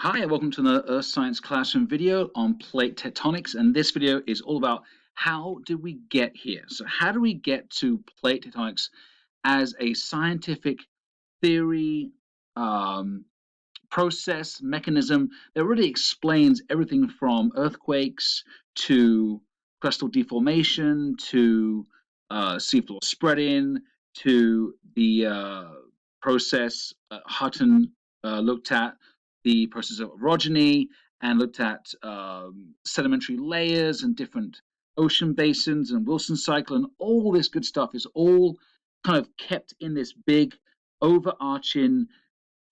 Hi, and welcome to the Earth Science Classroom video on plate tectonics. And this video is all about how did we get here? So how do we get to plate tectonics as a scientific theory, um, process, mechanism that really explains everything from earthquakes to crustal deformation to seafloor spreading to the process Hutton looked at the process of orogeny and looked at sedimentary layers and different ocean basins and Wilson cycle, and all this good stuff is all kind of kept in this big overarching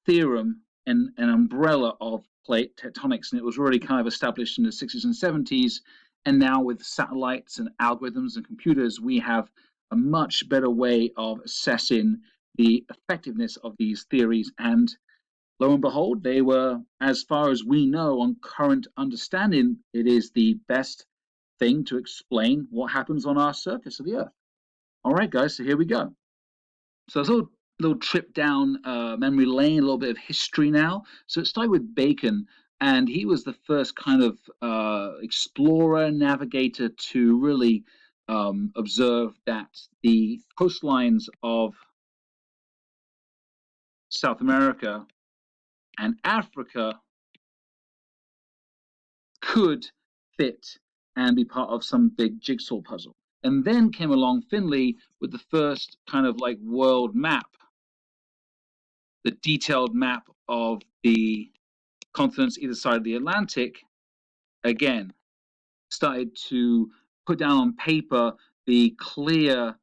theorem and an umbrella of plate tectonics. And it was really kind of established in the 60s and 70s. And now with satellites and algorithms and computers, we have a much better way of assessing the effectiveness of these theories. And lo and behold, they were, as far as we know on current understanding, it is the best thing to explain what happens on our surface of the Earth. All right, guys, so here we go. So it's a little trip down memory lane, a little bit of history now. So it started with Bacon, and he was the first kind of explorer, navigator to really observe that the coastlines of South America and Africa could fit and be part of some big jigsaw puzzle. And then came along Finlay with the first kind of like world map, the detailed map of the continents either side of the Atlantic, again, started to put down on paper the clear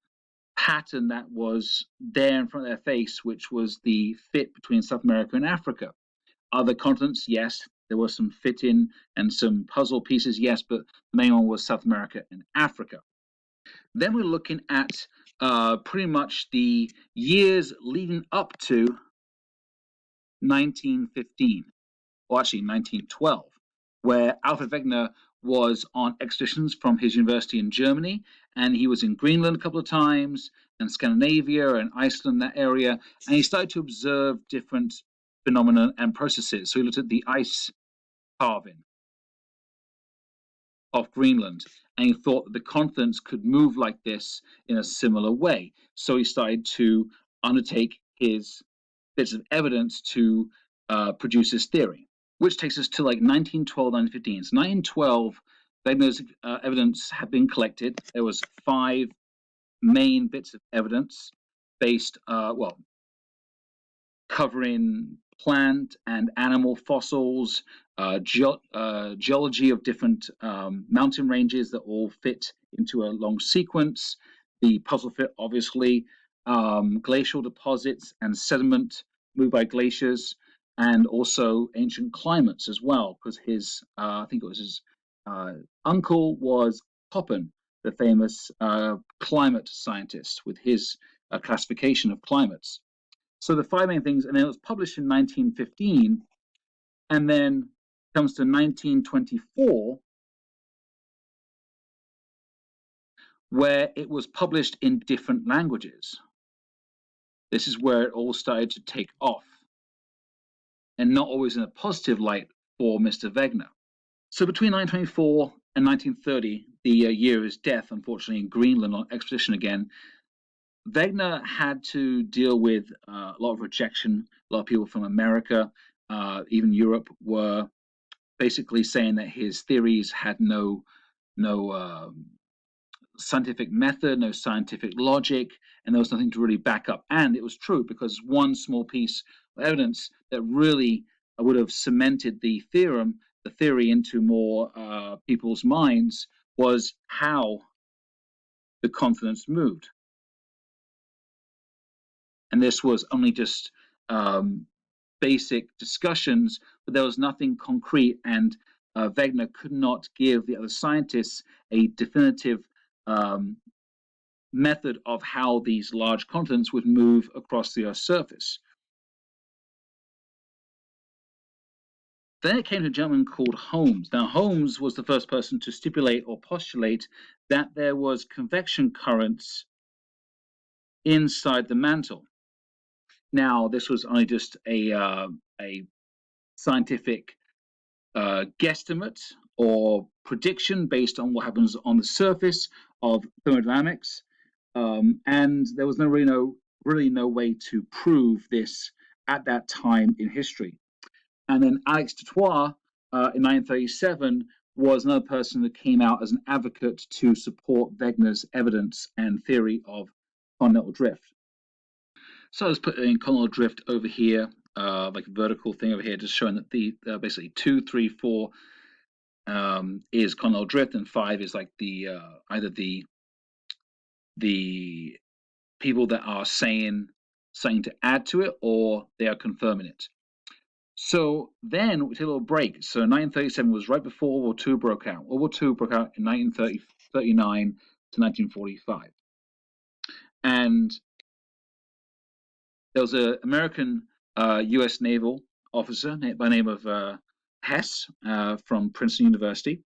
pattern that was there in front of their face, which was the fit between South America and Africa. Other continents, yes, there was some fitting and some puzzle pieces, yes, but the main one was South America and Africa. Then we're looking at pretty much the years leading up to 1915. Or actually 1912, where Alfred Wegener was on expeditions from his university in Germany, and he was in Greenland a couple of times, and Scandinavia and Iceland, that area, and he started to observe different phenomena and processes. So he looked at the ice carving off Greenland, and he thought that the continents could move like this in a similar way. So he started to undertake his bits of evidence to produce his theory, which takes us to like 1912, 1915. So 1912, Wegener's evidence had been collected. There was 5 main bits of evidence based, covering plant and animal fossils, geology of different mountain ranges that all fit into a long sequence, the puzzle fit, obviously, glacial deposits and sediment moved by glaciers, and also ancient climates as well, because his, I think it was his uncle was Koppen, the famous climate scientist, with his classification of climates. So the 5 main things, and then it was published in 1915, and then comes to 1924, where it was published in different languages. This is where it all started to take off, and not always in a positive light for Mr. Wegener. So between 1924 and 1930, the year of his death, unfortunately, in Greenland on expedition again, Wegener had to deal with a lot of rejection. A lot of people from America, even Europe, were basically saying that his theories had no scientific method, no scientific logic, and there was nothing to really back up. And it was true, because one small piece of evidence that really would have cemented the theory into more people's minds was how the continents moved. And this was only just basic discussions, but there was nothing concrete, and Wegener could not give the other scientists a definitive method of how these large continents would move across the Earth's surface. Then it came to a gentleman called Holmes. Now, Holmes was the first person to stipulate or postulate that there was convection currents inside the mantle. Now, this was only just a scientific guesstimate or prediction based on what happens on the surface of thermodynamics, and there was really no way to prove this at that time in history. And then Alex Dutoit in 1937 was another person that came out as an advocate to support Wegener's evidence and theory of continental drift. So let's put in continental drift over here, like a vertical thing over here, just showing that the basically 2, 3, 4 is continental drift, and 5 is like the either the people that are saying something to add to it, or they are confirming it. So then we take a little break. So 1937 was right before World War II broke out. World War II broke out in 1939 to 1945. And there was an American U.S. naval officer by the name of Hess from Princeton University.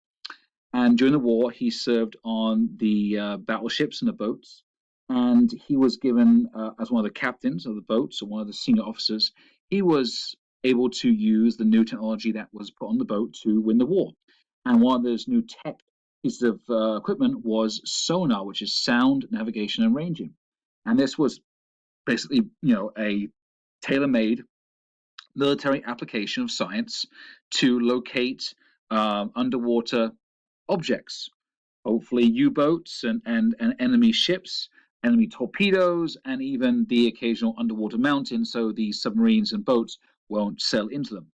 And during the war, he served on the battleships and the boats. And he was given, as one of the captains of the boats, or one of the senior officers, he was able to use the new technology that was put on the boat to win the war. And one of those new tech pieces of equipment was sonar, which is sound, navigation, and ranging. And this was basically, a tailor-made military application of science to locate underwater objects, hopefully U-boats and enemy ships, enemy torpedoes, and even the occasional underwater mountain, so the submarines and boats won't sail into them.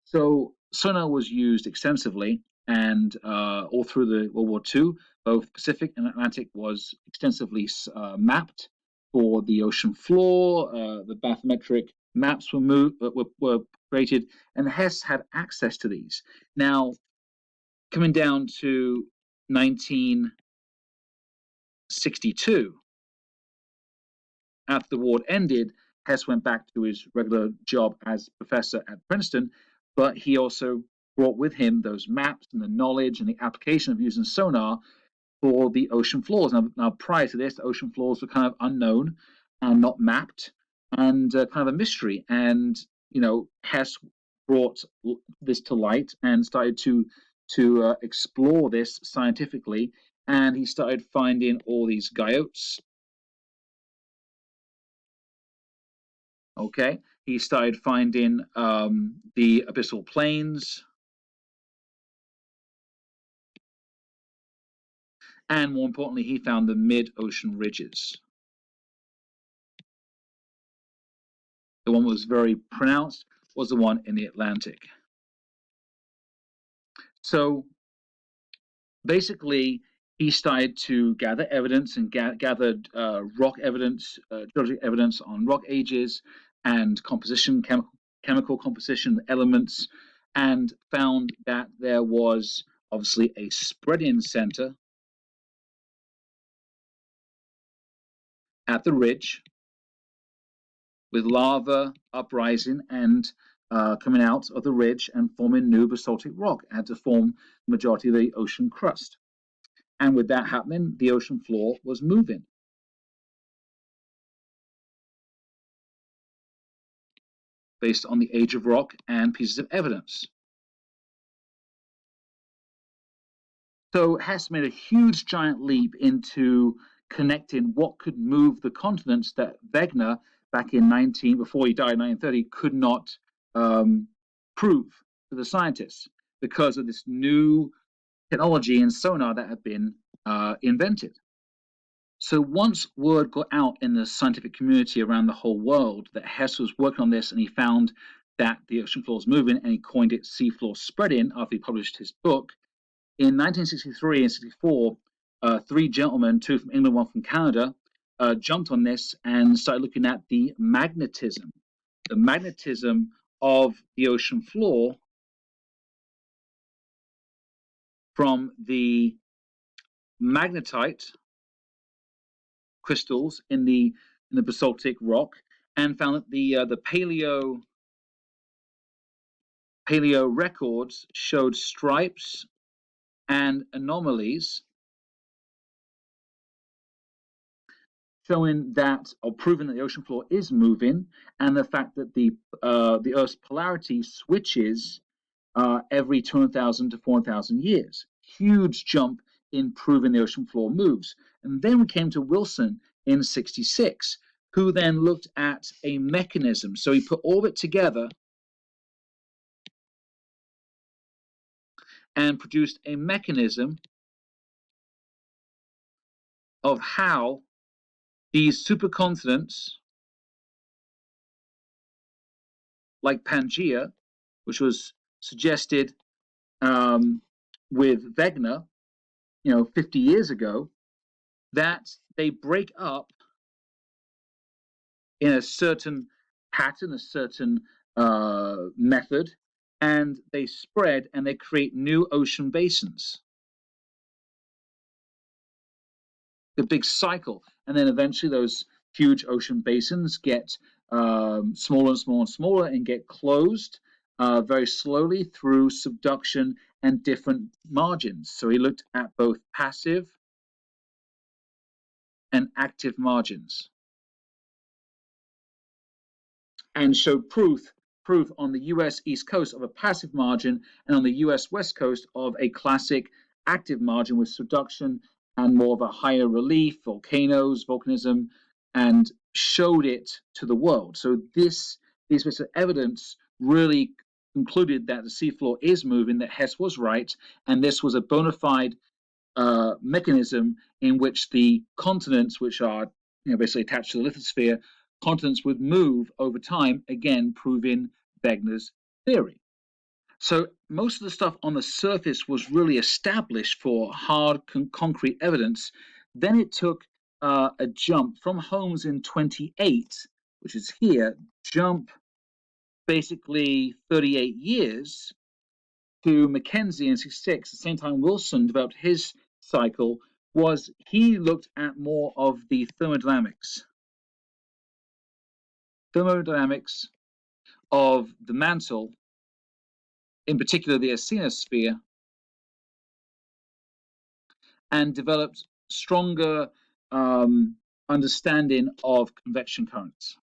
So sonar was used extensively, and all through the World War II, both Pacific and Atlantic was extensively mapped for the ocean floor. The bathymetric maps were created, and Hess had access to these. Now, coming down to 1962, after the war ended, Hess went back to his regular job as professor at Princeton, but he also brought with him those maps and the knowledge and the application of using sonar for the ocean floors. Now prior to this, the ocean floors were kind of unknown and not mapped, and kind of a mystery. And Hess brought this to light and started to explore this scientifically, and he started finding all these guyotes. Okay, he started finding the abyssal plains, and more importantly, he found the mid-ocean ridges. The one that was very pronounced was the one in the Atlantic. So basically, he started to gather evidence and gathered rock evidence, geologic evidence on rock ages and composition, chemical composition, elements, and found that there was obviously a spreading center at the ridge with lava uprising and coming out of the ridge and forming new basaltic rock, and to form the majority of the ocean crust. And with that happening, the ocean floor was moving. Based on the age of rock and pieces of evidence. So Hess made a huge giant leap into connecting what could move the continents that Wegener back in before he died in 1930 could not prove to the scientists because of this new technology in sonar that had been invented. So once word got out in the scientific community around the whole world that Hess was working on this, and he found that the ocean floor was moving, and he coined it seafloor spreading after he published his book, in 1963 and 64, 3 gentlemen, 2 from England, 1 from Canada, jumped on this and started looking at the magnetism of the ocean floor from the magnetite crystals in the basaltic rock, and found that the paleo records showed stripes and anomalies showing that, or proving that the ocean floor is moving, and the fact that the Earth's polarity switches every 200,000 to 400,000 years. Huge jump in proving the ocean floor moves. And then we came to Wilson in 66, who then looked at a mechanism. So he put all of it together and produced a mechanism of how these supercontinents, like Pangaea, which was suggested with Wegener, 50 years ago, that they break up in a certain pattern, a certain method, and they spread and they create new ocean basins. The big cycle, and then eventually those huge ocean basins get smaller and smaller and smaller and get closed very slowly through subduction and different margins. So he looked at both passive and active margins and showed proof on the US East Coast of a passive margin and on the US West Coast of a classic active margin with subduction and more of a higher relief, volcanism, and showed it to the world. So these bits of evidence really concluded that the seafloor is moving, that Hess was right, and this was a bona fide mechanism in which the continents, which are basically attached to the lithosphere, continents would move over time, again proving Wegener's theory. So most of the stuff on the surface was really established for hard concrete evidence. Then it took a jump from Holmes in 28, which is here, jump basically 38 years, to Mackenzie in 66, the same time Wilson developed his cycle, was he looked at more of the thermodynamics of the mantle, in particular the asthenosphere, and developed stronger understanding of convection currents,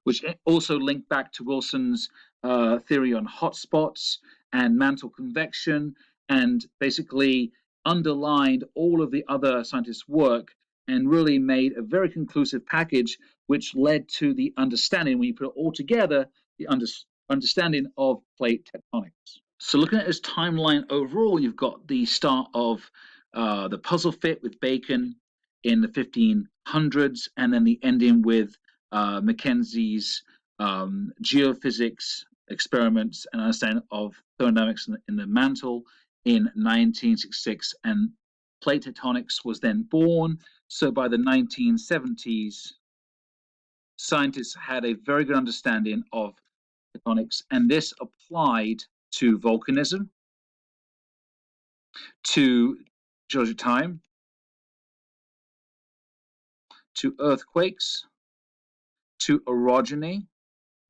which also linked back to Wilson's theory on hotspots and mantle convection, and basically underlined all of the other scientists' work and really made a very conclusive package, which led to the understanding, when you put it all together, the understanding of plate tectonics. So looking at his timeline overall, you've got the start of the puzzle fit with Bacon in the 1500s, and then the ending with Mackenzie's geophysics experiments and understanding of thermodynamics in the mantle in 1966, and plate tectonics was then born. So by the 1970s, scientists had a very good understanding of tectonics, and this applied to volcanism, to geologic time, to earthquakes, to orogeny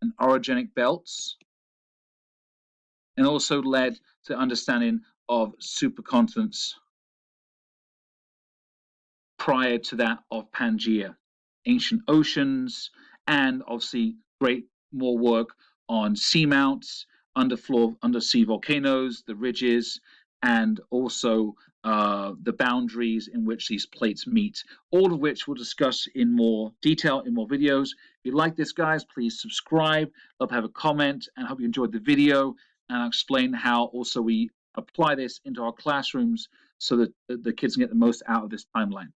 and orogenic belts, and also led to understanding of supercontinents prior to that of Pangaea, ancient oceans, and obviously more work on seamounts, undersea volcanoes, the ridges, and also the boundaries in which these plates meet, all of which we'll discuss in more detail in more videos. If you like this, guys, please subscribe, love to have a comment, and I hope you enjoyed the video. And I'll explain how also we apply this into our classrooms so that the kids can get the most out of this timeline.